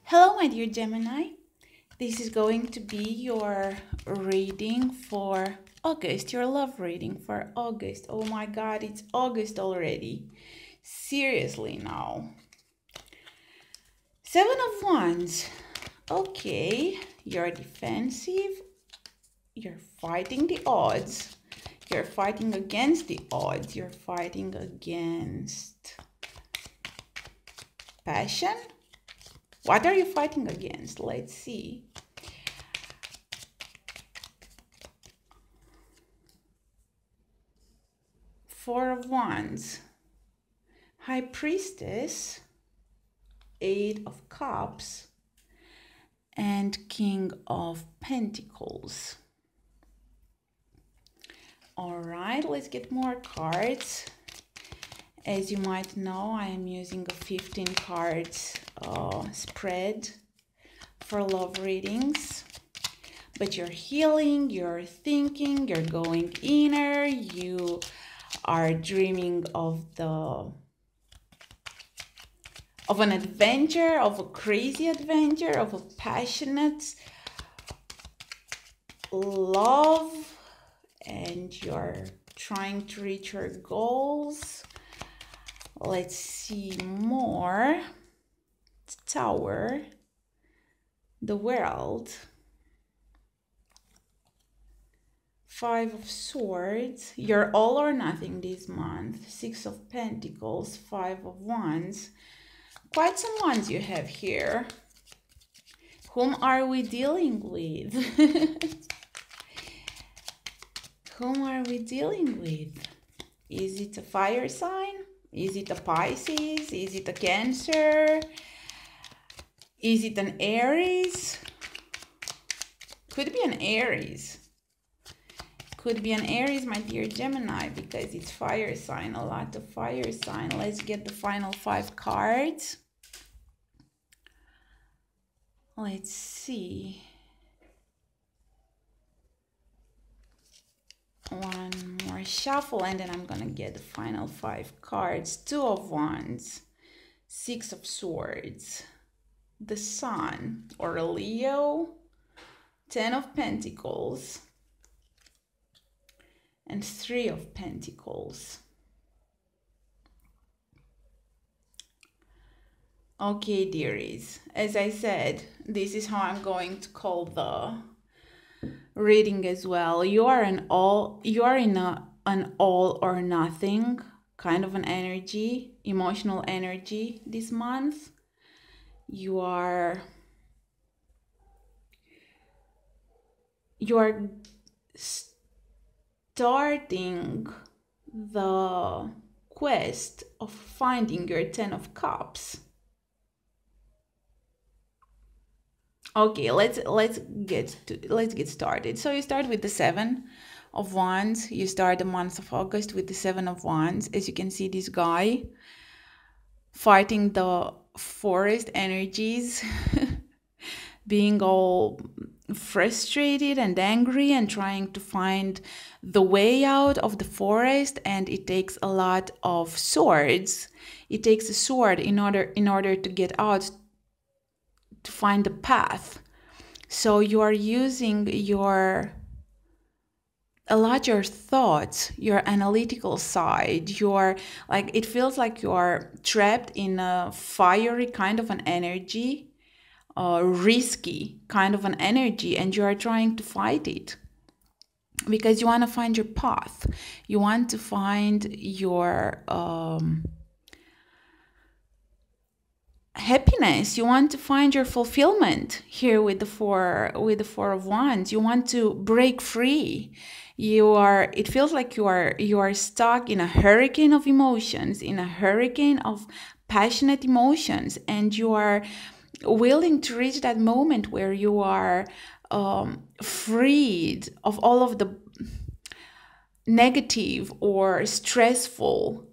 Hello, my dear Gemini. This is going to be your reading for August, your love reading for August. Oh my God, it's August already. Seriously now. Seven of Wands. Okay, you're defensive. You're fighting the odds. You're fighting against the odds. You're fighting against passion. What are you fighting against? Let's see. Four of Wands, High Priestess, Eight of Cups, and King of Pentacles. All right, let's get more cards. As you might know, I am using a 15 cards spread for love readings. But you're healing, you're thinking, you're going inner, you are dreaming of an adventure, of a crazy adventure, of a passionate love, and you're trying to reach your goals. Let's see more. The Tower, the World, Five of Swords. You're all or nothing this month. Six of Pentacles, Five of Wands. Quite some wands you have here. Whom are we dealing with? Whom are we dealing with? Is it a fire sign? Is it a Pisces? Is it a Cancer? Is it an Aries? Could be an Aries. Could be an Aries, my dear Gemini, because it's fire sign, a lot of fire sign. Let's get the final 5 cards. Let's see. One more shuffle, and then I'm gonna get the final 5 cards. Two of Wands, Six of Swords, the Sun or Leo, 10 of Pentacles, and Three of Pentacles. Okay, dearies, as I said, this is how I'm going to call the reading as well. You are in an all or nothing kind of an energy, emotional energy this month. You are starting the quest of finding your 10 of Cups. Okay, let's get started. So you start with the 7 of Wands. You start the month of August with the 7 of Wands. As you can see, this guy fighting the forest energies, being all frustrated and angry and trying to find the way out of the forest, and it takes a lot of swords. It takes a sword in order to get out, to find the path. So you are using your thoughts, your analytical side. You're like, it feels like you're trapped in a fiery kind of an energy, risky kind of an energy, and you are trying to fight it because you want to find your path. You want to find your happiness. You want to find your fulfillment here with the four of Wands. You want to break free. It feels like you are stuck in a hurricane of emotions, in a hurricane of passionate emotions, and you are willing to reach that moment where you are freed of all of the negative or stressful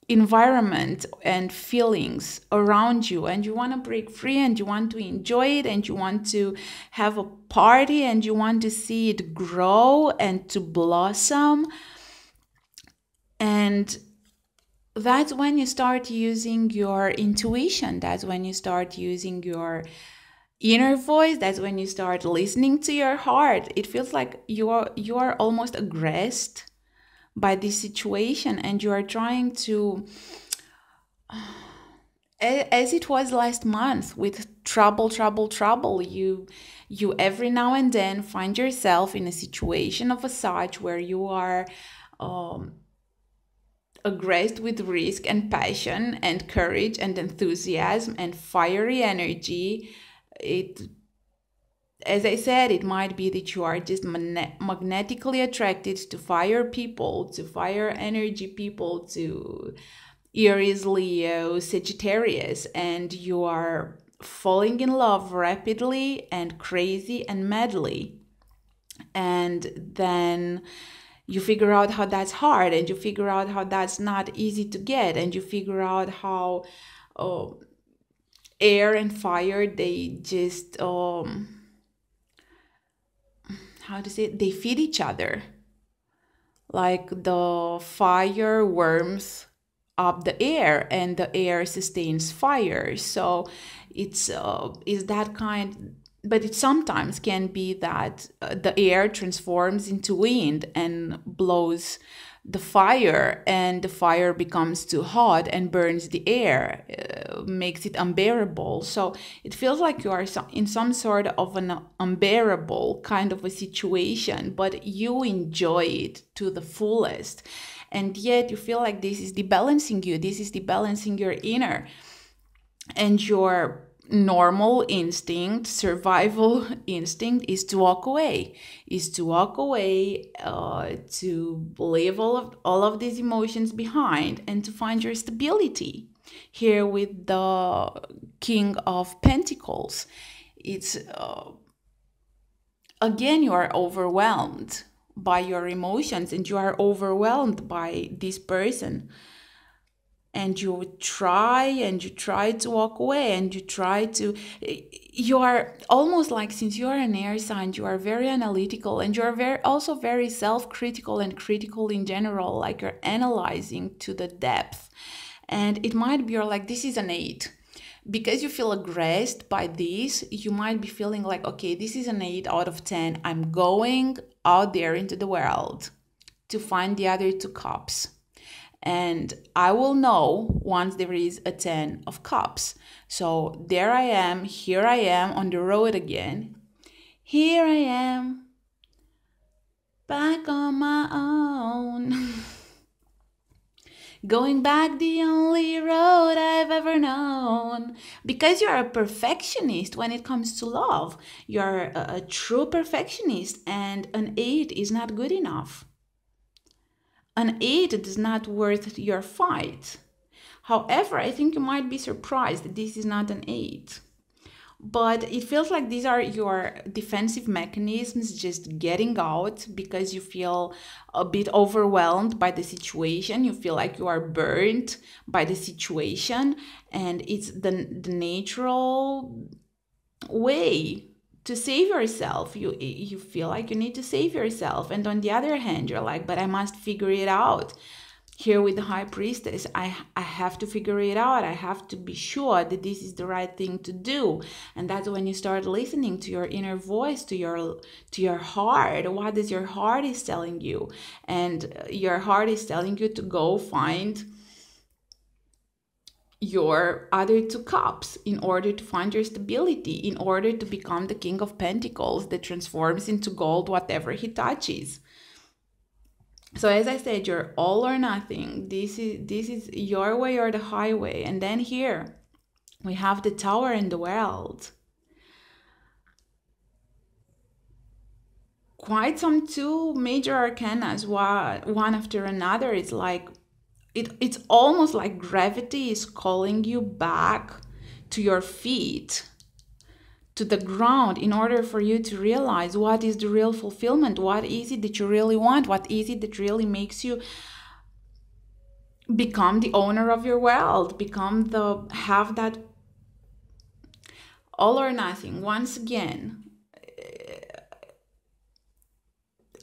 environment and feelings around you, and you want to break free, and you want to enjoy it, and you want to have a party, and you want to see it grow and to blossom. And that's when you start using your intuition. That's when you start using your inner voice. That's when you start listening to your heart. It feels like you are almost aggressed by this situation, and you are trying to, as it was last month with trouble, you every now and then find yourself in a situation of a such where you are um, aggressed with risk and passion and courage and enthusiasm and fiery energy. It, as I said, it might be that you are just magnetically attracted to fire people, to fire energy people, to Aries, Leo, Sagittarius, and you are falling in love rapidly and crazy and madly. And then you figure out how that's hard, and you figure out how that's not easy to get, and you figure out how uh, air and fire, they just how to say it? They feed each other. Like the fire warms up the air and the air sustains fire. So it's is that kind, but it sometimes can be that the air transforms into wind and blows the fire, and the fire becomes too hot and burns the air, makes it unbearable. So it feels like you are in some sort of an unbearable kind of a situation, but you enjoy it to the fullest. And yet you feel like this is debalancing you, this is debalancing your inner, and your normal instinct, survival instinct, is to walk away, to leave all of these emotions behind, and to find your stability. Here with the King of Pentacles, it's again, you are overwhelmed by your emotions, and you are overwhelmed by this person, and you try to walk away, and you are almost like, since you are an air sign, you are very analytical, and you are also very self-critical and critical in general, like you're analyzing to the depth. And it might be you're like, this is an 8. Because you feel aggressed by this, you might be feeling like, okay, this is an 8 out of 10. I'm going out there into the world to find the other 2 cups. And I will know once there is a 10 of cups. So there I am, here I am on the road again. Here I am, back on my own. Going back the only road I've ever known. Because you're a perfectionist when it comes to love. You're a true perfectionist, and an 8 is not good enough. An 8 is not worth your fight. However, I think you might be surprised that this is not an 8. But it feels like these are your defensive mechanisms just getting out because you feel a bit overwhelmed by the situation. You feel like you are burnt by the situation, and it's the natural way to save yourself. You feel like you need to save yourself, and on the other hand, you're like, but I must figure it out. Here with the High Priestess, I have to figure it out. I have to be sure that this is the right thing to do. And that's when you start listening to your inner voice, to your heart. What is your heart is telling you? And your heart is telling you to go find your other 2 cups in order to find your stability, in order to become the King of Pentacles that transforms into gold whatever he touches. So as I said, you're all or nothing. This is your way or the highway. And then here we have the Tower and the World. Quite some 2 major arcanas, one after another. It's like it's almost like gravity is calling you back to your feet, to the ground, in order for you to realize what is the real fulfillment, what is it that you really want, what is it that really makes you become the owner of your world, have that all or nothing once again.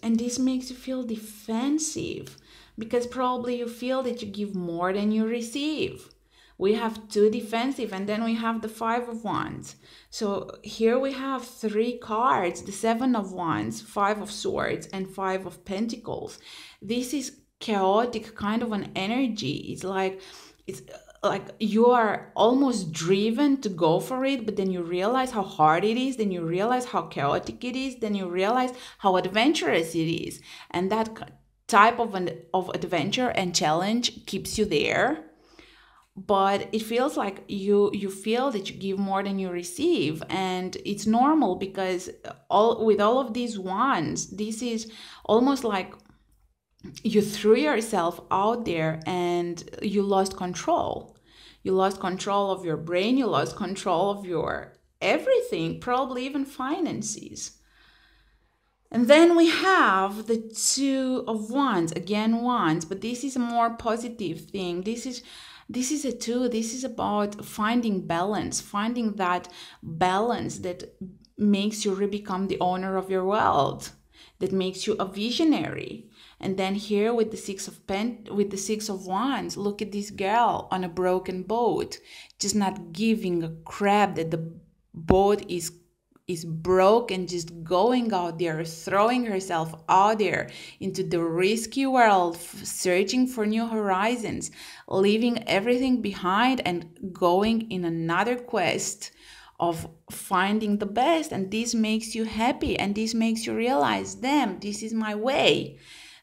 And this makes you feel defensive because probably you feel that you give more than you receive. We have 2 defensive, and then we have the 5 of Wands. So here we have 3 cards, the 7 of Wands, 5 of Swords, and 5 of Pentacles. This is chaotic kind of an energy. It's like you are almost driven to go for it, but then you realize how hard it is, then you realize how chaotic it is, then you realize how adventurous it is. And that type of adventure and challenge keeps you there. But it feels like you feel that you give more than you receive, and it's normal, because with all of these wands, this is almost like you threw yourself out there and you lost control. You lost control of your brain, you lost control of your everything, probably even finances. And then we have the 2 of Wands, again Wands, but this is a more positive thing. This is a 2. This is about finding balance, finding that balance that makes you become the owner of your world, that makes you a visionary. And then here with the 6 of Wands, look at this girl on a broken boat, just not giving a crap that the boat is broken, just going out there, throwing herself out there into the risky world, searching for new horizons, leaving everything behind and going in another quest of finding the best. And this makes you happy, and this makes you realize, damn, this is my way.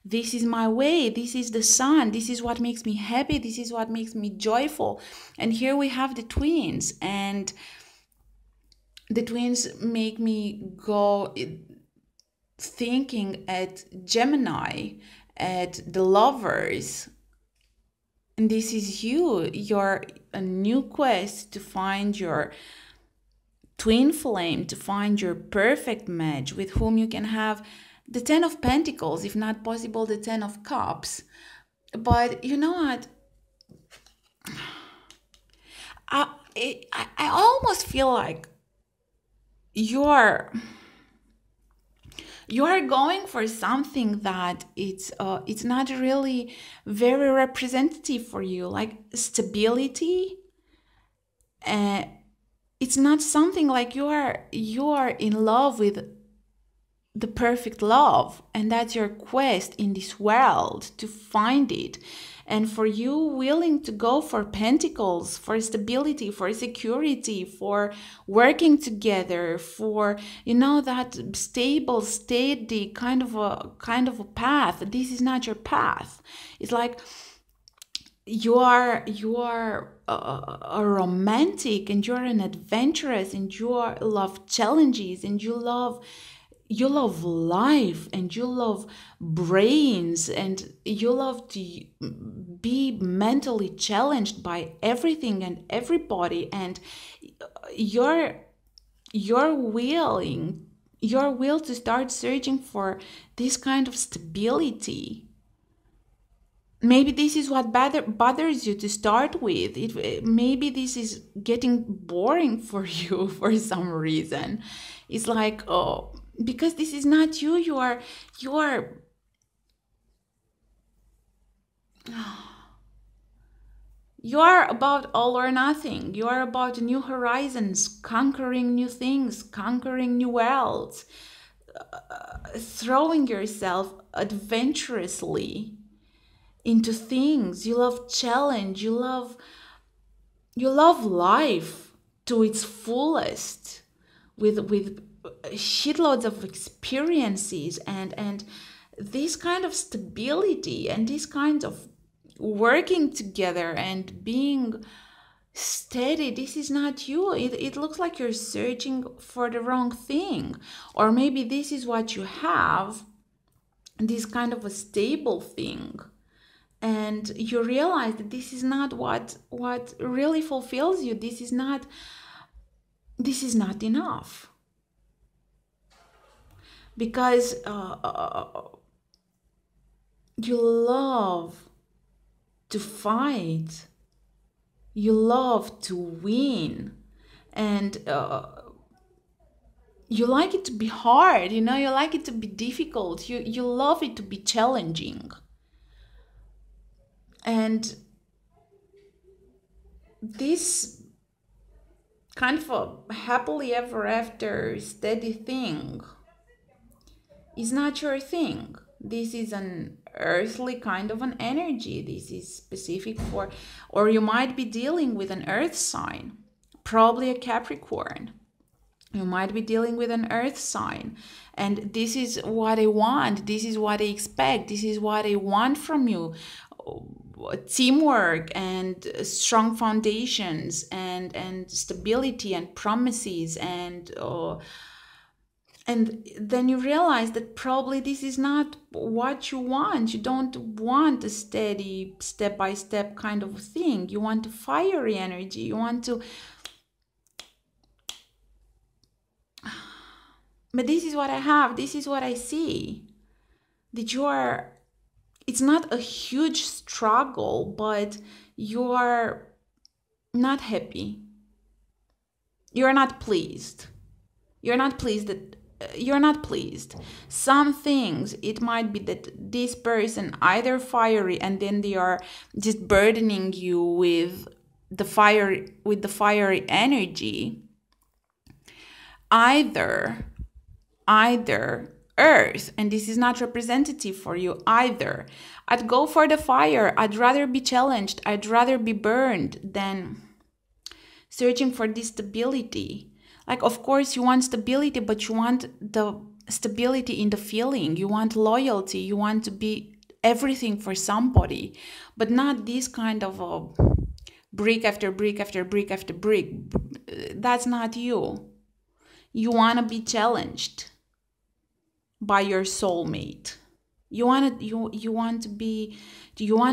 This is my way. This is the sun. This is what makes me happy. This is what makes me joyful. And here we have the twins, and the twins make me go thinking at Gemini, at the lovers. And this is you're a new quest to find your twin flame, to find your perfect match with whom you can have the 10 of Pentacles, if not possible, the 10 of Cups. But you know what? I almost feel like you're going for something that it's not really very representative for you, like stability. It's not something like you are in love with the perfect love, and that's your quest in this world to find it. And for you willing to go for Pentacles, for stability, for security, for working together, for, you know, that stable, steady kind of a path. This is not your path. It's like you are a romantic, and you're an adventurous, and you love challenges, and you love life, and you love brains, and you love to be mentally challenged by everything and everybody, and your will to start searching for this kind of stability. Maybe this is what bothers you to start with. Maybe this is getting boring for you for some reason. It's like, oh, because this is not you. You are about all or nothing. You are about new horizons, conquering new things, conquering new worlds, throwing yourself adventurously into things. You love challenge. You love life to its fullest, with shitloads of experiences, and this kind of stability, and this kind of working together and being steady. This is not you. It looks like you're searching for the wrong thing, or maybe this is what you have, this kind of a stable thing, and you realize that this is not what really fulfills you. This is not enough, because you love to fight, you love to win, and you like it to be hard, you like it to be difficult, you love it to be challenging. And this kind of a happily ever after steady thing is not your thing. This is an earthly kind of an energy. This is specific for, or you might be dealing with an earth sign, probably a Capricorn. You might be dealing with an earth sign, and this is what I want. This is what I expect. This is what I want from you. Teamwork and strong foundations and stability and promises and then you realize that probably this is not what you want. You don't want a steady step-by-step kind of thing. You want a fiery energy. You want to... But this is what I have. This is what I see. That you are... It's not a huge struggle, but you are not happy. You're not pleased. You're not pleased that... You're not pleased. Some things, it might be that this person either fiery and then they are just burdening you with the fiery energy. Either earth, and this is not representative for you either. I'd go for the fire. I'd rather be challenged. I'd rather be burned than searching for this stability. Like, of course, you want stability, but you want the stability in the feeling. You want loyalty. You want to be everything for somebody, but not this kind of a brick after brick after brick after brick. That's not you. You want to be challenged by your soulmate. You want to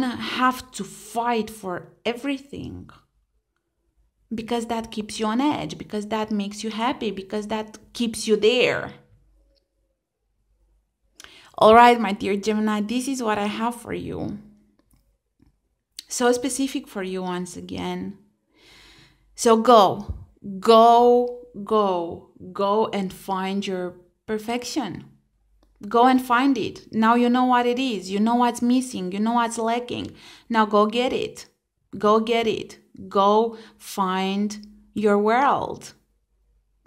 have to fight for everything. Because that keeps you on edge, because that makes you happy, because that keeps you there. All right, my dear Gemini, this is what I have for you. So specific for you once again. So go and find your perfection. Go and find it. Now you know what it is. You know what's missing. You know what's lacking. Now go get it. Go get it. Go find your world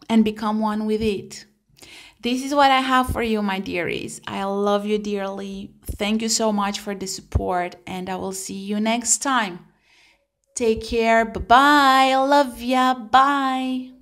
and become one with it. This is what I have for you, my dearies. I love you dearly. Thank you so much for the support, and I will see you next time. Take care. Bye-bye. I love ya. Bye.